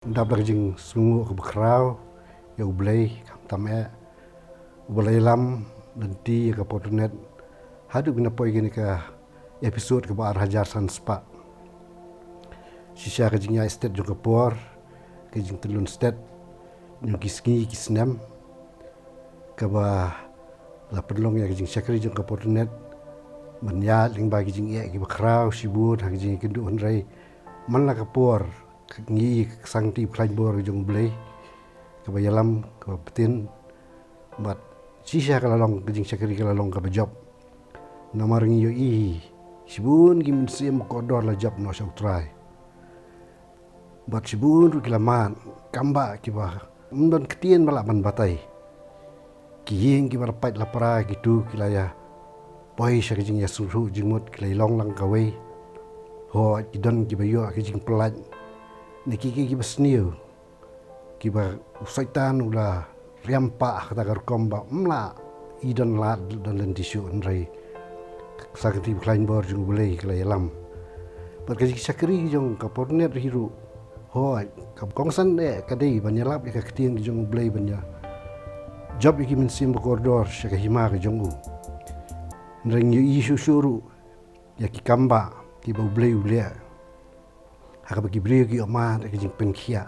Dabla jing sungu ke bekrau ya ublay kam tam'e ublay lam nanti ya ke potonet hadu gina poi gini ke episode ke baar hajar san spa sisa ke jing ya estate jong ke por ke jing telun state nyong kisngi kisnem ke ba la perlong ya ke jing syakri jong ke potonet menya ling bagi jing ya ke bekrau sibut ha ke jing kendu honrai man la ke por ngi sang ti klain bor jong blay ke bayalam ke petin bat sisa kala long ke jing syakri kala long ke job namar ngi yo i sibun gim sim kodor la job no shau try bat sibun ru kilaman kamba ki ba mdon ketien bala man batai ki yeng ki bar pait la para gitu kilaya poi sha ke jing ya suru jingmut kilai long lang kawai ho ki don ki bayo ke jing pelat niki ki basniu ki ba usaitan ula riampa kata komba mla idan la dan lentishu nrai sakti klain bor jung bulai klai lam berkaji sakri jong kapornet hiru ho ka kongsan de kadai banyalap ka ketiang jong bulai banya job iki min sim koridor shaka hima ka jong u nreng yu isu suru ya ki kamba ki ba bulai ulia haka bagi beri ki oma ke jing penkia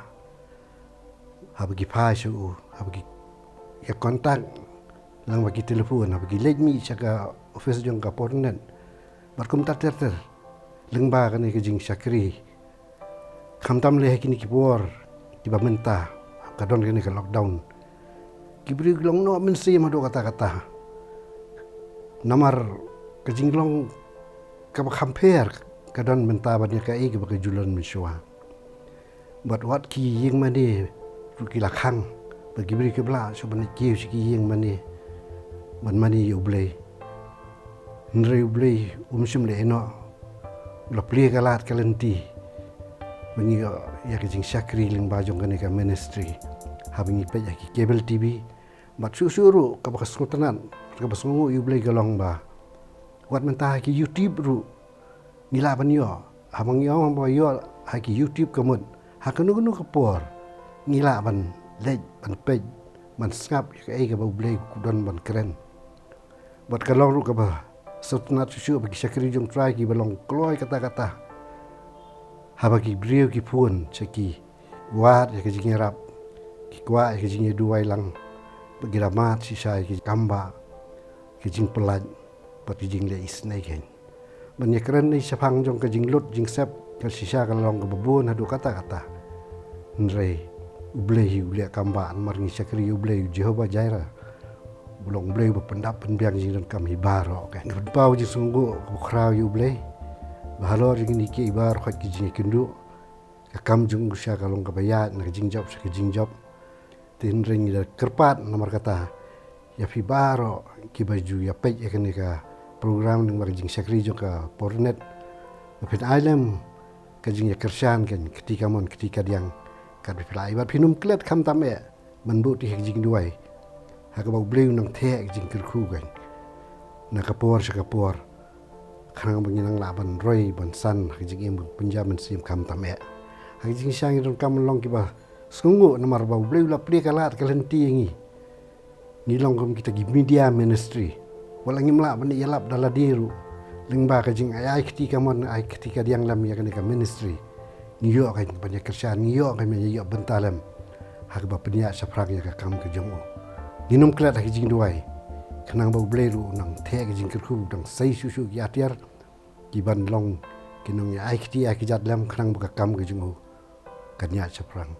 ha bagi pai su ha bagi ya kontak lang bagi telefon ha bagi let mi chaka office jong ka pornen barkum tar ter leng ba kan ke jing syakri khamtam le kini ki bor ki ba menta ka don kini ka lockdown ki beri glong no men si ma do kata-kata namar ke jing glong ka ba compare kadon menta badnya kai ke bagi julan mensua but what ki yeng mani ruki lakhang bagi beri ke bla so bani ki ki yeng mani man mani ublay nre ublay umsum le eno la pli galat kalenti bani ya ke jing syakri ling bajong kan ka ministry habingi pe ya ki cable tv but susuru ka bakas ngutanan ka basungu ublay galong ba wat menta ki youtube ru nila banyo habang yo ba yo ha ki youtube kamut ha kanu kapor nila ban lej ban pej man skap ka ai ka ba blay kudon ban keren bat kalong ru ka ba sotnat susu bagi syakri jong try ki balong kloi kata-kata ha bagi brio ki pun cheki wat ya ki jingerap ki kwa ya ki jinge duai lang bagi ramat sisa ki kamba ki jing pelan bat ki jing le isnai gen banyak keren ni sapang jong ke jing lut jing sep ke sisa ke long ke bebun hadu kata-kata nrei ublei ulia kamba mar ngi syakri ublei Jehova Jaira bulong ublei bependap penbiang jing dan kami baro kan pau ji sunggu krau ublei bahalor jing ni ki bar khat ki jing kendu ka kam jung sya ka long ke bayat na jing job ke jing job tin ring da kerpat nomor kata ya fi baro ki baju ya pej ya kan ka program ng marjing syakri jong ka pornet pin alam ka jing ya kersan kan ketika diang ka bifla ibat pinum klet kham tame manbu ti jing duai ha ka bau bleu nang the jing kerku kan na ka por ka por khang banginang laban roi ban san ha jing em punjaban sim kham tame ha jing sang dong kam long ki ba sungu namar bau bleu la pli kalat kalenti ngi ni long kom kita gi media ministry walang imla bani yalap dala diru lingba ka jing ay ketika mon ay ketika diang lam ya ka ministry niyo ka banyak kerjaan niyo ka me yo bentalam hak ba penia saprang ya ka kam ke jongo ninum klat ha jing duai kanang ba bleru nang the ka jing kerku dang sai susu ya tiar ki ban long kinong ya ay ketika ki jat lam kanang ba kam ke jongo kanya saprang